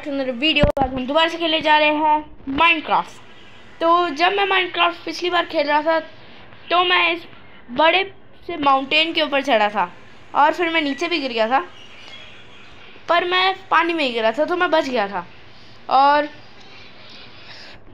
Video आज हम दोबारा से खेलने जा रहे हैं माइनक्राफ्ट। तो जब मैं माइनक्राफ्ट पिछली बार खेल रहा था तो मैं इस बड़े से माउंटेन के ऊपर चढ़ा था और फिर मैं नीचे भी गिर गया था, पर मैं पानी में ही गिरा था तो मैं बच गया था। और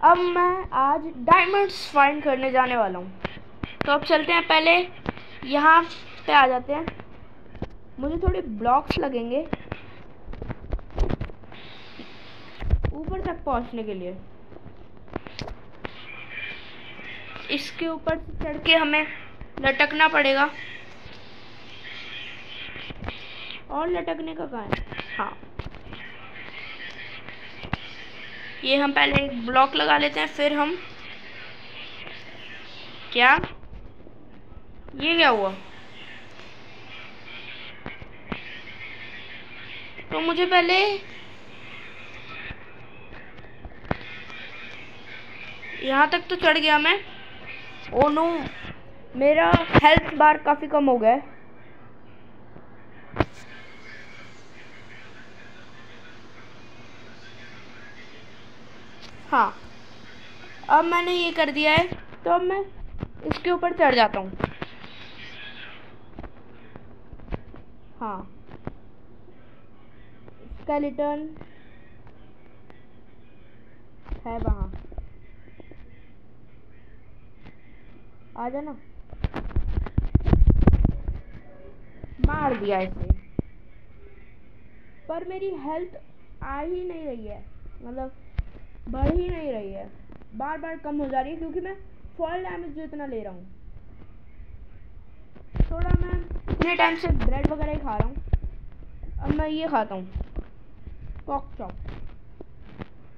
अब मैं आज डायमंड्स फाइंड करने जाने वाला हूँ। तो अब चलते हैं, पहले यहाँ पे आ जाते हैं। मुझे थोड़े ब्लॉक्स लगेंगे ऊपर तक पहुंचने के लिए। इसके ऊपर से चढ़ के हमें लटकना पड़ेगा। और लटकने का कहाँ है? हाँ, ये हम पहले एक ब्लॉक लगा लेते हैं, फिर हम ये क्या हुआ? तो मुझे पहले यहाँ तक तो चढ़ गया मैं। ओ नो, मेरा हेल्थ बार काफी कम हो गया है। हाँ, अब मैंने ये कर दिया है, तो अब मैं इसके ऊपर चढ़ जाता हूँ। हाँ, स्केलेटन है वहाँ, आ जाना। मार दिया इसे, पर मेरी हेल्थ आ ही नहीं रही है, मतलब बढ़ ही नहीं रही है, बार बार कम हो जा रही है क्योंकि मैं फॉल डैमेज जो इतना ले रहा हूँ। थोड़ा मैं इतने टाइम से ब्रेड वगैरह ही खा रहा हूँ, अब मैं ये खाता हूँ पॉक चॉप।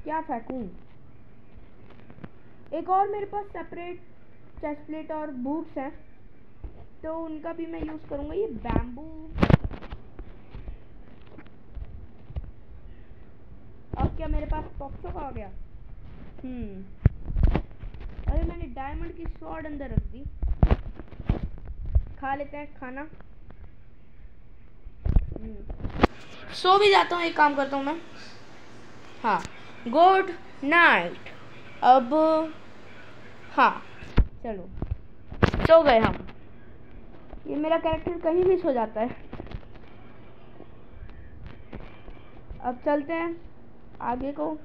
क्या फेंकूँ? एक और मेरे पास सेपरेट चेस्ट प्लेट और बूट्स हैं, तो उनका भी मैं यूज़ करूँगा। ये बैम्बू, अब क्या मेरे पास पॉक चॉप आ गया? अरे मैंने डायमंड की स्वॉर्ड अंदर रख दी। खा लेते हैं खाना। सो भी जाता हूँ, एक काम करता हूँ मैं। हाँ, गुड नाइट। अब हाँ, चलो सो गए हम। ये मेरा कैरेक्टर कहीं भी सो जाता है। अब चलते हैं आगे को।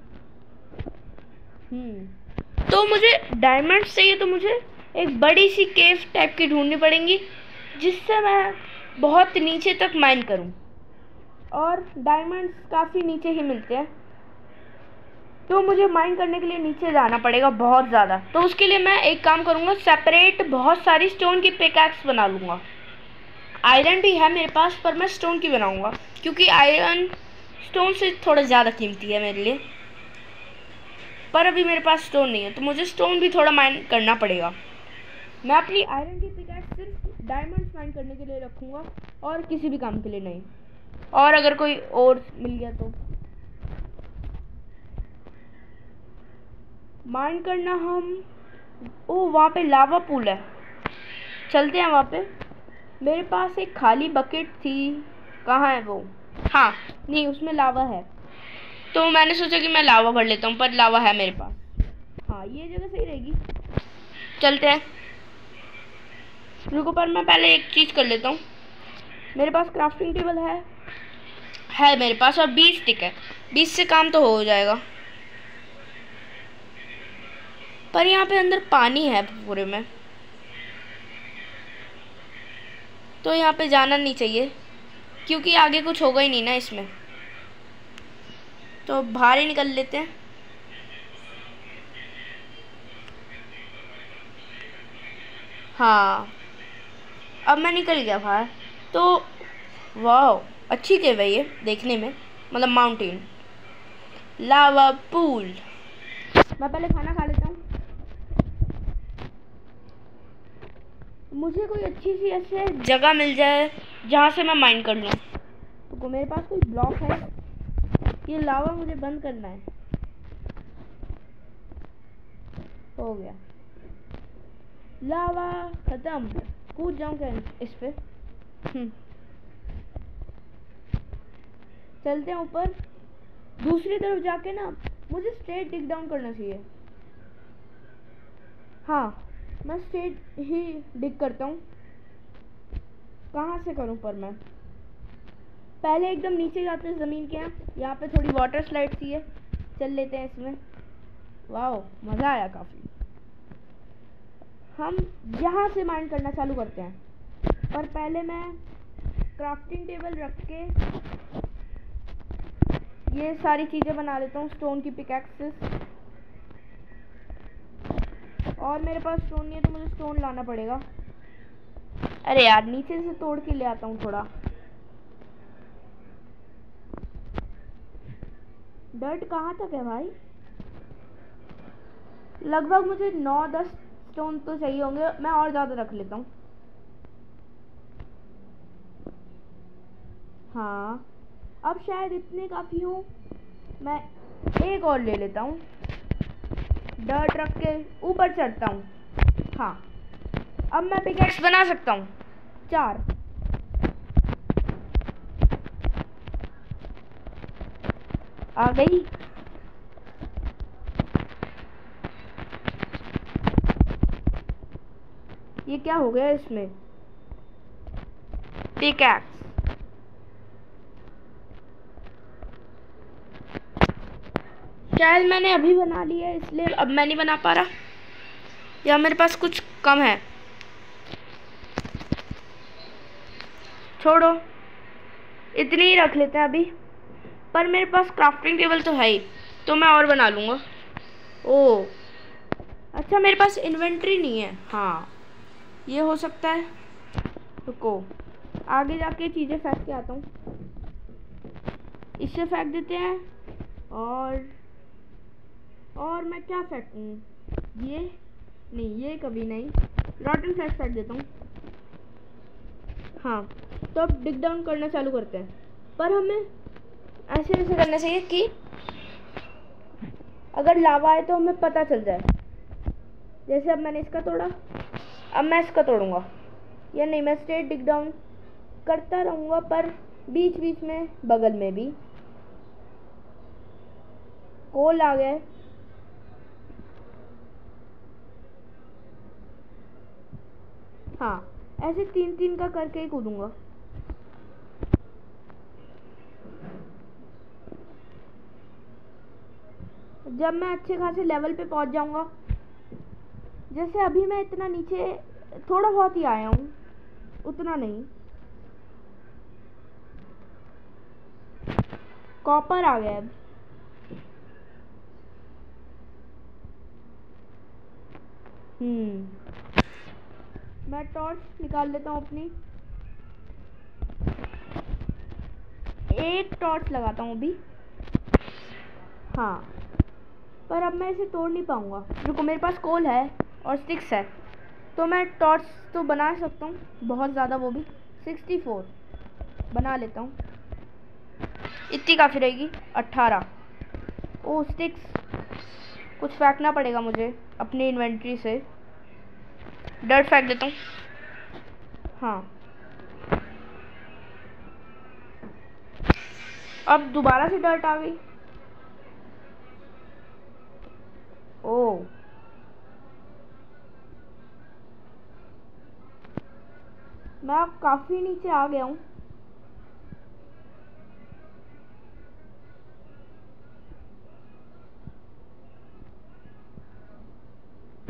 तो मुझे डायमंड्स चाहिए, तो मुझे एक बड़ी सी केव टाइप की ढूंढनी पड़ेंगी जिससे मैं बहुत नीचे तक माइन करूं। और डायमंड्स काफ़ी नीचे ही मिलते हैं, तो मुझे माइन करने के लिए नीचे जाना पड़ेगा बहुत ज़्यादा। तो उसके लिए मैं एक काम करूँगा, सेपरेट बहुत सारी स्टोन की पिकैक्स बना लूँगा। आयरन भी है मेरे पास, पर मैं स्टोन की बनाऊँगा क्योंकि आयरन स्टोन से थोड़ा ज़्यादा कीमती है मेरे लिए। पर अभी मेरे पास स्टोन नहीं है, तो मुझे स्टोन भी थोड़ा माइन करना पड़ेगा। मैं अपनी आयरन की पिकैक्स सिर्फ डायमंड्स माइन करने के लिए रखूँगा और किसी भी काम के लिए नहीं। और अगर कोई और मिल गया तो माइन करना हम। ओ, वहाँ पे लावा पूल है, चलते हैं वहाँ पे। मेरे पास एक खाली बकेट थी, कहाँ है वो? हाँ, नहीं, उसमें लावा है, तो मैंने सोचा कि मैं लावा भर लेता हूँ, पर लावा है मेरे पास। हाँ, ये जगह सही रहेगी, चलते हैं। रुको, पर मैं पहले एक चीज़ कर लेता हूँ। मेरे पास क्राफ्टिंग टेबल है मेरे पास, और 20 स्टिक है। 20 से काम तो हो जाएगा। पर यहाँ पे अंदर पानी है पूरे में, तो यहाँ पे जाना नहीं चाहिए क्योंकि आगे कुछ होगा ही नहीं ना इसमें। तो बाहर ही निकल लेते हैं। हाँ, अब मैं निकल गया बाहर। तो वाह, अच्छी केव है ये देखने में, मतलब माउंटेन, लावा पूल। मैं पहले खाना खा लेता हूँ। मुझे कोई अच्छी सी ऐसे जगह मिल जाए जहाँ से मैं माइन कर लूँ। तो मेरे पास कोई ब्लॉक है, ये लावा मुझे बंद करना है। हो गया, लावा खत्म। कूद जाऊँ क्या इस पे? चलते हैं ऊपर। दूसरी तरफ जाके ना मुझे स्ट्रेट डिग डाउन करना चाहिए। हाँ, मैं स्ट्रेट ही डिग करता हूँ। कहाँ से करूँ पर मैं पहले एकदम नीचे जाते हैं ज़मीन के यहाँ पे थोड़ी वाटर स्लाइड सी है, चल लेते हैं इसमें। वाओ, मज़ा आया काफ़ी। हम यहाँ से माइन करना चालू करते हैं, पर पहले मैं क्राफ्टिंग टेबल रख के ये सारी चीज़ें बना लेता हूँ, स्टोन की पिकैक्सेस। और मेरे पास स्टोन नहीं है तो मुझे स्टोन लाना पड़ेगा। अरे यार, नीचे से तोड़ के ले आता हूँ थोड़ा। डर्ट कहाँ तक है भाई? लगभग मुझे 9-10 स्टोन तो चाहिए होंगे, मैं और ज़्यादा रख लेता हूँ। हाँ, अब शायद इतने काफ़ी हो। मैं एक और ले लेता हूँ, डर्ट रख के ऊपर चढ़ता हूँ। हाँ, अब मैं पिकैक्स बना सकता हूँ। 4 आ गई। ये क्या हो गया इसमें? पिकैक्स। शायद मैंने अभी बना लिया है इसलिए अब मैं नहीं बना पा रहा, या मेरे पास कुछ कम है। छोड़ो, इतनी ही रख लेते हैं अभी। पर मेरे पास क्राफ्टिंग टेबल तो है ही, तो मैं और बना लूँगा। ओह अच्छा, मेरे पास इन्वेंट्री नहीं है। हाँ, ये हो सकता है। रुको, आगे जाके चीज़ें फेंक के आता हूँ। इससे फेंक देते हैं। और मैं क्या फेंकूँ? ये नहीं, ये कभी नहीं। रॉटन फ्लैश फेंक देता हूँ। हाँ, तो अब डिग डाउन करना चालू करते हैं, पर हमें ऐसे ऐसे करना चाहिए कि अगर लावा आए तो हमें पता चल जाए। जैसे अब मैंने इसका तोड़ा, अब मैं इसका तोड़ूंगा। या नहीं, मैं स्ट्रेट डिग डाउन करता रहूँगा, पर बीच बीच में बगल में भी कोल आ गए। हाँ, ऐसे 3-3 का करके ही कूदूंगा। जब मैं अच्छे खासे लेवल पे पहुंच जाऊंगा, जैसे अभी मैं इतना नीचे थोड़ा बहुत ही आया हूँ, उतना नहीं। कॉपर आ गया अब। मैं टॉर्च निकाल लेता हूँ अपनी। एक टॉर्च लगाता हूँ अभी। हाँ, पर अब मैं इसे तोड़ नहीं पाऊँगा। रुको, मेरे पास कोल है और स्टिक्स है, तो मैं टॉर्च तो बना सकता हूँ बहुत ज़्यादा, वो भी 64 बना लेता हूँ। इतनी काफ़ी रहेगी। 18। ओ स्टिक्स, कुछ फेंकना पड़ेगा मुझे अपनी इन्वेंट्री से। डर्ट फेंक देता हूँ। हाँ, अब दोबारा से डर्ट आ गई। ओ, मैं अब काफ़ी नीचे आ गया हूँ।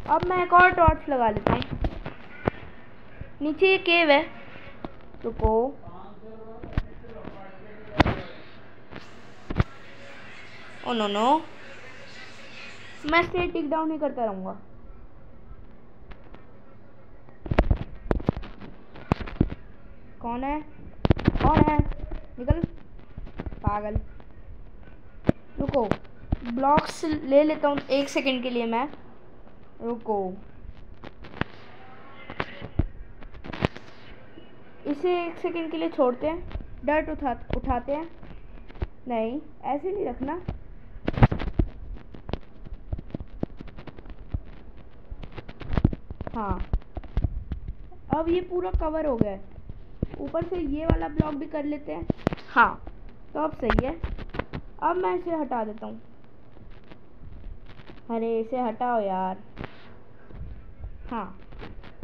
अब मैं एक और टॉर्च लगा लेता हूँ। नीचे ये केव है। रुको, ओ नो नो, मैं स्ट्रेट टिक डाउन ही करता रहूँगा। कौन है? कौन है? निकल पागल। रुको, ब्लॉक्स ले लेता हूँ 1 सेकंड के लिए मैं। रुको, इसे 1 सेकंड के लिए छोड़ते हैं। डर्ट उठाते हैं। नहीं, ऐसे नहीं रखना। हाँ, अब ये पूरा कवर हो गया है। ऊपर से ये वाला ब्लॉक भी कर लेते हैं। हाँ, तो अब सही है। अब मैं इसे हटा देता हूँ। अरे इसे हटाओ यार। हाँ,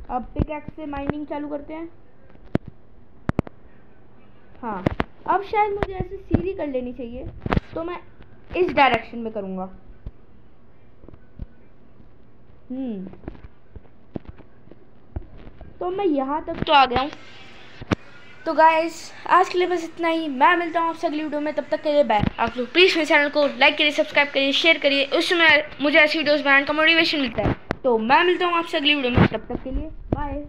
अब पिकैक्स से माइनिंग चालू करते हैं। हाँ, अब शायद मुझे ऐसे सीधी कर लेनी चाहिए, तो मैं इस डायरेक्शन में करूँगा। तो मैं यहाँ तक तो आ गया हूँ। तो गाइस आज के लिए बस इतना ही। मैं मिलता हूँ आपसे अगली वीडियो में, तब तक के लिए बाय। आप लोग प्लीज़ मेरे चैनल को लाइक करिए, सब्सक्राइब करिए, शेयर करिए, उसमें मुझे ऐसी वीडियोस बनाने का मोटिवेशन मिलता है। तो मैं मिलता हूँ आपसे अगली वीडियो में, तब तक के लिए बाय।